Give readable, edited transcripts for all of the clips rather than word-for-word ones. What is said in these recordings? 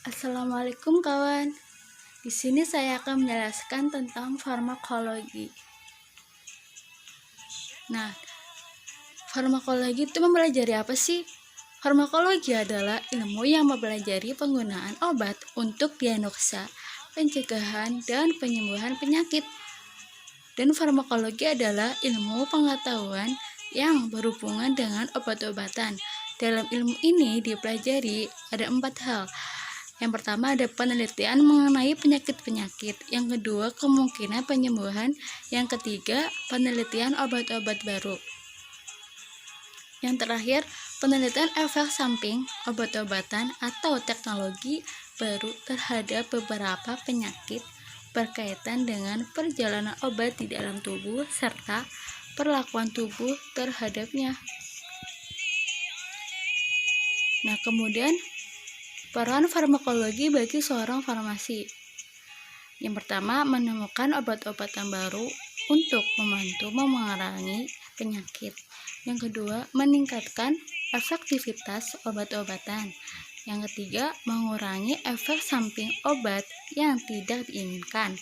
Assalamualaikum kawan. Di sini saya akan menjelaskan tentang farmakologi. Nah, farmakologi itu mempelajari apa sih? Farmakologi adalah ilmu yang mempelajari penggunaan obat untuk diagnosa, pencegahan, dan penyembuhan penyakit. Dan farmakologi adalah ilmu pengetahuan yang berhubungan dengan obat-obatan. Dalam ilmu ini dipelajari ada 4 hal. Yang pertama ada penelitian mengenai penyakit-penyakit. Yang kedua kemungkinan penyembuhan. Yang ketiga penelitian obat-obat baru. Yang terakhir penelitian efek samping obat-obatan atau teknologi baru terhadap beberapa penyakit berkaitan dengan perjalanan obat di dalam tubuh serta perlakuan tubuh terhadapnya. Nah, kemudian peran farmakologi bagi seorang farmasi. Yang pertama, menemukan obat-obatan baru untuk membantu memerangi penyakit. Yang kedua, meningkatkan efektivitas obat-obatan. Yang ketiga, mengurangi efek samping obat yang tidak diinginkan.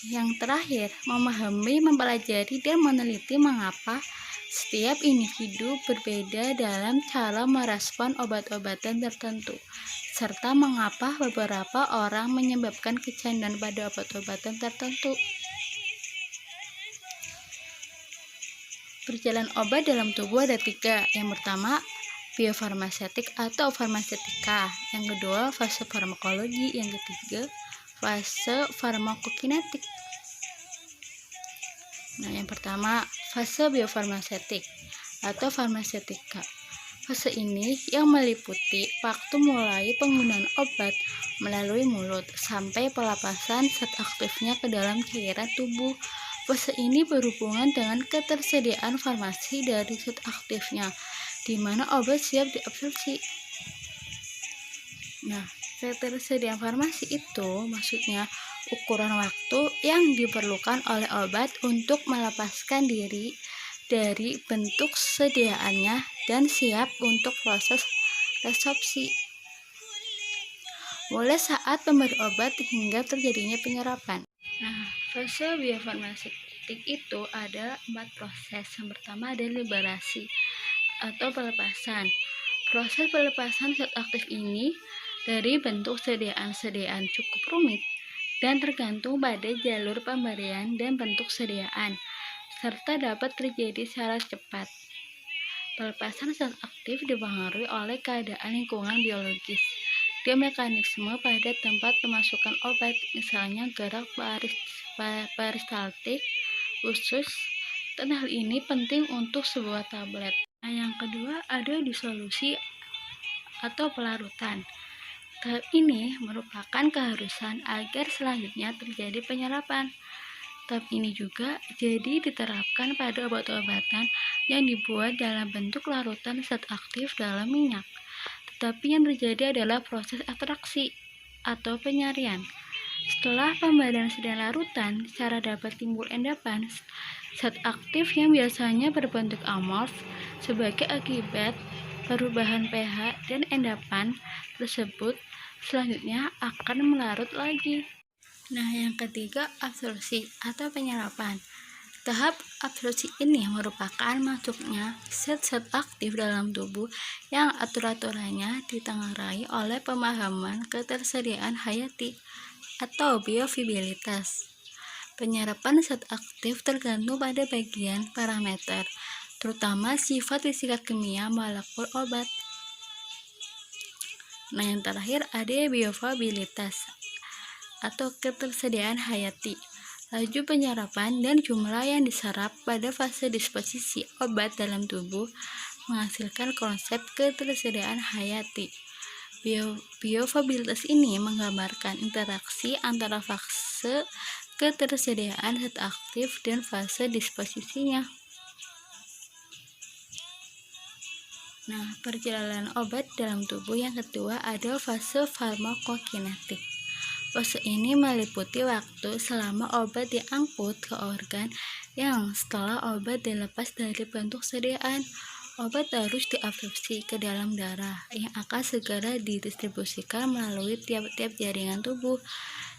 Yang terakhir, memahami, mempelajari, dan meneliti mengapa setiap individu berbeda dalam cara merespon obat-obatan tertentu, serta mengapa beberapa orang menyebabkan kecanduan pada obat-obatan tertentu. Perjalanan obat dalam tubuh ada 3. Yang pertama, biofarmaseutik atau farmasetika. Yang kedua, fase farmakologi. Yang ketiga, fase farmakokinetik. Nah, yang pertama, fase biofarmaseutik atau farmasetika. Fase ini yang meliputi waktu mulai penggunaan obat melalui mulut sampai pelepasan zat aktifnya ke dalam cairan tubuh. Fase ini berhubungan dengan ketersediaan farmasi dari zat aktifnya, di mana obat siap diabsorpsi. Nah, ketersediaan farmasi itu maksudnya ukuran waktu yang diperlukan oleh obat untuk melepaskan diri dari bentuk sediaannya dan siap untuk proses resorpsi, mulai saat pemberi obat hingga terjadinya penyerapan. Nah, fase biofarmaseutik itu ada 4 proses. Yang pertama ada liberasi atau pelepasan. Proses pelepasan zat aktif ini dari bentuk sediaan cukup rumit dan tergantung pada jalur pemberian dan bentuk sediaan, serta dapat terjadi secara cepat. Pelepasan zat aktif dipengaruhi oleh keadaan lingkungan biologis dan mekanisme pada tempat pemasukan obat, misalnya gerak peristaltik usus, dan hal ini penting untuk sebuah tablet. Nah, yang kedua ada disolusi atau pelarutan. Tahap ini merupakan keharusan agar selanjutnya terjadi penyerapan. Tahap ini juga jadi diterapkan pada obat-obatan yang dibuat dalam bentuk larutan zat aktif dalam minyak. Tetapi yang terjadi adalah proses ekstraksi atau penyarian. Setelah pemberian sedia larutan, secara dapat timbul endapan zat aktif yang biasanya berbentuk amorf sebagai akibat perubahan pH, dan endapan tersebut selanjutnya akan melarut lagi. Nah, yang ketiga absorpsi atau penyerapan. Tahap absorpsi ini merupakan masuknya zat-zat aktif dalam tubuh yang aturan-aturannya ditengarai oleh pemahaman ketersediaan hayati atau bioavailabilitas. Penyerapan zat aktif tergantung pada bagian parameter, terutama sifat fisika kimia molekul obat. Nah, yang terakhir ada bioavailabilitas atau ketersediaan hayati, laju penyerapan dan jumlah yang diserap pada fase disposisi obat dalam tubuh menghasilkan konsep ketersediaan hayati. Bioavailabilitas ini menggambarkan interaksi antara fase ketersediaan zat aktif dan fase disposisinya. Nah, perjalanan obat dalam tubuh yang kedua ada fase farmakokinetik. Fase ini meliputi waktu selama obat diangkut ke organ yang setelah obat dilepas dari bentuk sediaan. Obat harus diabsorpsi ke dalam darah yang akan segera didistribusikan melalui tiap-tiap jaringan tubuh.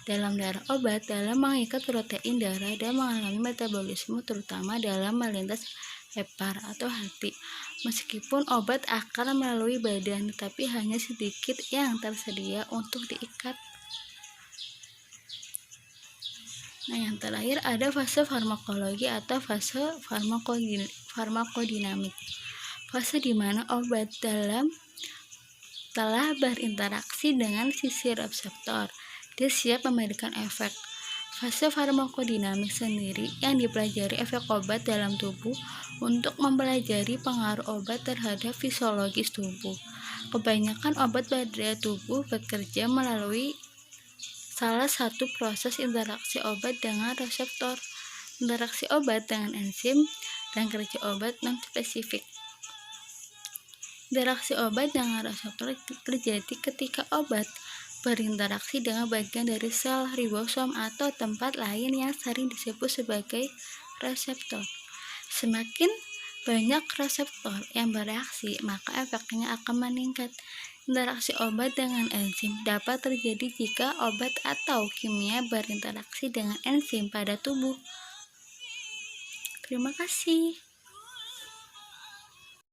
Dalam darah obat dalam mengikat protein darah dan mengalami metabolisme terutama dalam melintas hepar atau hati. Meskipun obat akan melalui badan, tetapi hanya sedikit yang tersedia untuk diikat. Nah, yang terakhir ada fase farmakologi atau fase farmakodinamik. Fase di mana obat telah berinteraksi dengan sisi reseptor. Dia siap memberikan efek. Fase farmakodinamik sendiri yang dipelajari efek obat dalam tubuh untuk mempelajari pengaruh obat terhadap fisiologis tubuh. Kebanyakan obat pada tubuh bekerja melalui salah satu proses interaksi obat dengan reseptor, interaksi obat dengan enzim, dan kerja obat non-spesifik. Interaksi obat dengan reseptor terjadi ketika obat berinteraksi dengan bagian dari sel ribosom atau tempat lain yang sering disebut sebagai reseptor. Semakin banyak reseptor yang bereaksi, maka efeknya akan meningkat. Interaksi obat dengan enzim dapat terjadi jika obat atau kimia berinteraksi dengan enzim pada tubuh. Terima kasih.